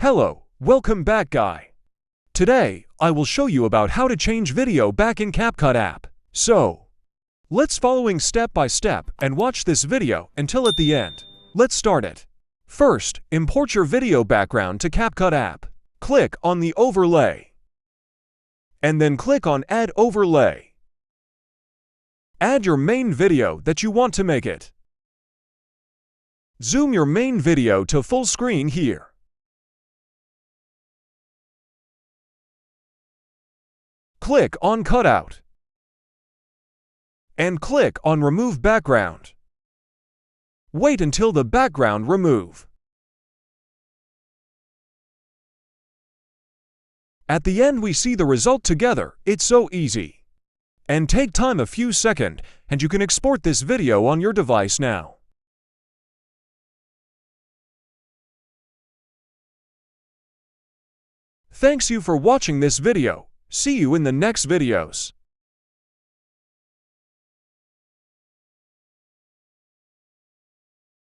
Hello, welcome back guy. Today, I will show you about how to change video back in CapCut app. So, let's following step by step and watch this video until at the end. Let's start it. First, import your video background to CapCut app. Click on the overlay. And then click on Add Overlay. Add your main video that you want to make it. Zoom your main video to full screen here. Click on Cutout. And click on Remove Background. Wait until the background remove. At the end we see the result together. It's so easy. And take time a few seconds and you can export this video on your device now. Thanks you for watching this video. See you in the next videos.